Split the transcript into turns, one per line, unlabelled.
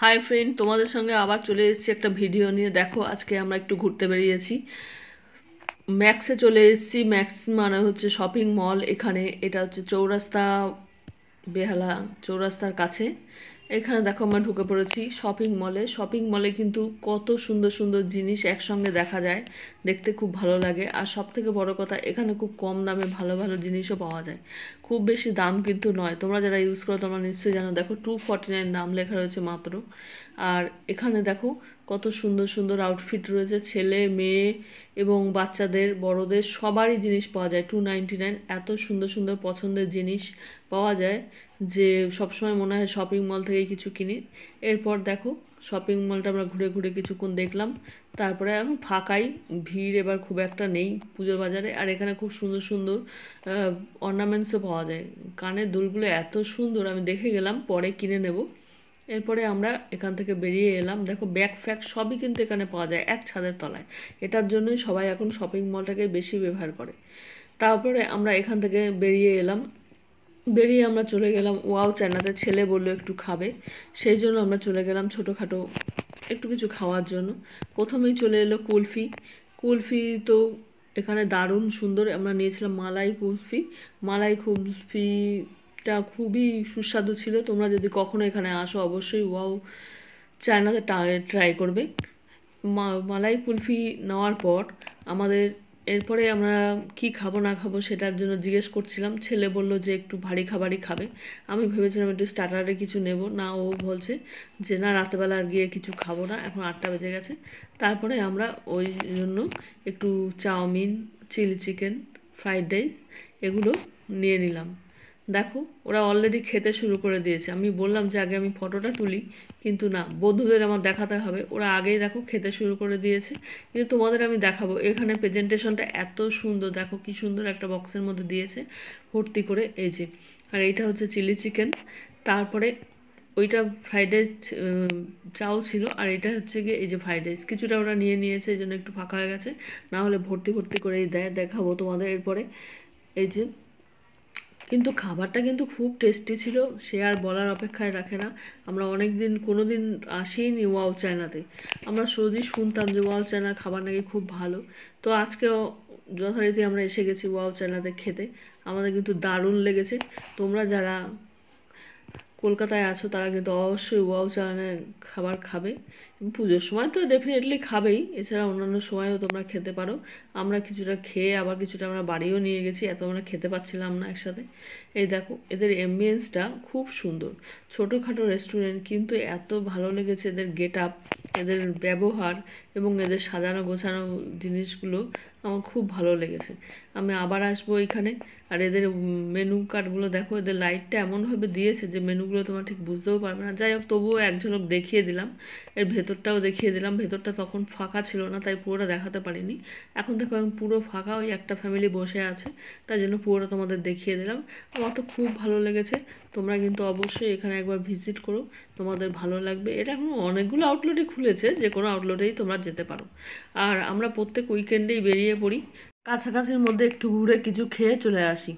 Hi friend, তোমাদের সঙ্গে আবার চলে এসেছি একটা ভিডিও নিয়ে। দেখো, আজকে আমরা একটু ঘুরতে বেরিয়েছি, ম্যাক্সে চলে এসেছি। ম্যাক্স মানে হচ্ছে শপিং মল। এখানে এটা হচ্ছে চৌরাস্তা, বেহালা চৌরাস্তার কাছে। এখানে দেখো আমরা ঢুকে পড়েছি শপিং মলে। শপিং মলে কিন্তু কত সুন্দর সুন্দর জিনিস একসঙ্গে দেখা যায়, দেখতে খুব ভালো লাগে। আর সব থেকে বড় কথা, এখানে খুব কম দামে ভালো ভালো জিনিসও পাওয়া যায়। খুব বেশি দাম কিন্তু নয়, তোমরা যারা ইউজ করো তোমরা নিশ্চয়ই জানো। দেখো 249 দাম লেখা রয়েছে মাত্র। আর এখানে দেখো কত সুন্দর সুন্দর আউটফিট রয়েছে, ছেলে মেয়ে এবং বাচ্চাদের বড়দের সবারই জিনিস পাওয়া যায়। 299 এত সুন্দর সুন্দর পছন্দের জিনিস পাওয়া যায় যে সবসময় মনে হয় শপিং মল থেকে কিছু কিনি। এরপর দেখো শপিং মলটা আমরা ঘুরে ঘুরে কিছুক্ষণ দেখলাম, তারপরে এখন ফাঁকাই, ভিড় এবার খুব একটা নেই পুজোর বাজারে। আর এখানে খুব সুন্দর সুন্দর অর্নামেন্টসও পাওয়া যায়। কানের দুলগুলো এত সুন্দর, আমি দেখে গেলাম, পরে কিনে নেব। এরপরে আমরা এখান থেকে বেরিয়ে এলাম। দেখো ব্যাগ ফ্যাগ সবই কিন্তু এখানে পাওয়া যায় এক ছাদের তলায়। এটার জন্যই সবাই এখন শপিং মলটাকে বেশি ব্যবহার করে। তারপরে আমরা এখান থেকে বেরিয়ে এলাম। বেরিয়ে আমরা চলে গেলাম ওয়াও চায়নাতে। ছেলে বললো একটু খাবে, সেই জন্য আমরা চলে গেলাম ছোটোখাটো একটু কিছু খাওয়ার জন্য। প্রথমেই চলে এলো কুলফি। কুলফি তো এখানে দারুণ সুন্দর। আমরা নিয়েছিলাম মালাই কুলফি। মালাই কুলফিটা খুবই সুস্বাদু ছিল। তোমরা যদি কখনো এখানে আসো অবশ্যই ওয়াও চায়নাতে ট্রাই করবে। মালাই কুলফি নেওয়ার পর আমাদের এরপরে আমরা কি খাবো না খাবো সেটার জন্য জিজ্ঞেস করছিলাম। ছেলে বলল যে একটু ভারী খাবারই খাবে। আমি ভেবেছিলাম একটু স্টার্টারে কিছু নেব না, ও বলছে যে না, রাতেবেলা আর গিয়ে কিছু খাবো না, এখন 8টা বেজে গেছে। তারপরে আমরা ওই জন্য একটু chowmein, chilli chicken, fried rice এগুলো নিয়ে নিলাম। দেখো ওরা অলরেডি খেতে শুরু করে দিয়েছে। আমি বললাম যে আগে আমি ফটোটা তুলি, কিন্তু না, বন্ধুদের আমার দেখাতে হবে। ওরা আগেই দেখো খেতে শুরু করে দিয়েছে, কিন্তু তোমাদের আমি দেখাবো। এখানে প্রেজেন্টেশনটা এত সুন্দর, দেখো কি সুন্দর একটা বক্সের মধ্যে দিয়েছে ভর্তি করে, এই যে। আর এইটা হচ্ছে চিলি চিকেন, তারপরে ওইটা ফ্রাইড রাইস চাও ছিল, আর এটা হচ্ছে গিয়ে এই যে ফ্রাইড রাইস। কিছুটা ওরা নিয়ে নিয়েছে, এই জন্য একটু ফাঁকা হয়ে গেছে, না হলে ভর্তি ভর্তি করেই দেয়। দেখাবো তোমাদের এরপরে। এই যে, কিন্তু খাবারটা কিন্তু খুব টেস্টি ছিল, সে আর বলার অপেক্ষায় রাখে না। আমরা অনেক দিন কোনো দিন আসিনি ওয়াও চায়নাতে। আমরা সোজই শুনতাম যে ওয়াও চায়নার খাবার নাকি খুব ভালো। তো আজকেও যথারীতি আমরা এসে গেছি ওয়াও চায়নাতে খেতে। আমাদের কিন্তু দারুণ লেগেছে। তোমরা যারা কলকাতায় আছো তারা কিন্তু অবশ্যই ওয়াও চায়নার খাবার খাবে। পুজোর সময় তো ডেফিনেটলি খাবেই, এছাড়া অন্যান্য সময়ও তোমরা খেতে পারো। আমরা কিছুটা খেয়ে আবার কিছুটা আমরা বাড়িও নিয়ে গেছি, এত আমরা খেতে পাচ্ছিলাম না একসাথে। এই দেখো এদের অ্যাম্বিয়েন্সটা খুব সুন্দর। ছোটোখাটো রেস্টুরেন্ট, কিন্তু এত ভালো লেগেছে এদের গেট আপ, এদের ব্যবহার এবং এদের সাজানো গোছানো জিনিসগুলো আমার খুব ভালো লেগেছে। আমি আবার আসবো এখানে। আর এদের মেনু কার্ডগুলো দেখো, এদের লাইটটা এমনভাবে দিয়েছে যে মেনুগুলো তোমরা ঠিক বুঝতেও পারবে না। যাই হোক, তবুও এক ঝলক দেখিয়ে দিলাম। এর ভেতরটাও দেখিয়ে দিলাম। ভেতরটা তখন ফাঁকা ছিল না, তাই পুরোটা দেখাতে পারিনি। এখন দেখো এখন পুরো ফাঁকা, ওই একটা ফ্যামিলি বসে আছে, তাই জন্য পুরোটা তোমাদের দেখিয়ে দিলাম। আমার তো খুব ভালো লেগেছে। তোমরা কিন্তু অবশ্যই এখানে একবার ভিজিট করো, তোমাদের ভালো লাগবে। এটা এখন অনেকগুলো আউটলেটই খুলেছে, যে কোনো আউটলেটেই তোমরা যেতে পারো। আর আমরা প্রত্যেক উইকেন্ডেই বেরিয়ে পড়ি, কাছাকাছির মধ্যে একটু ঘুরে কিছু খেয়ে চলে আসি।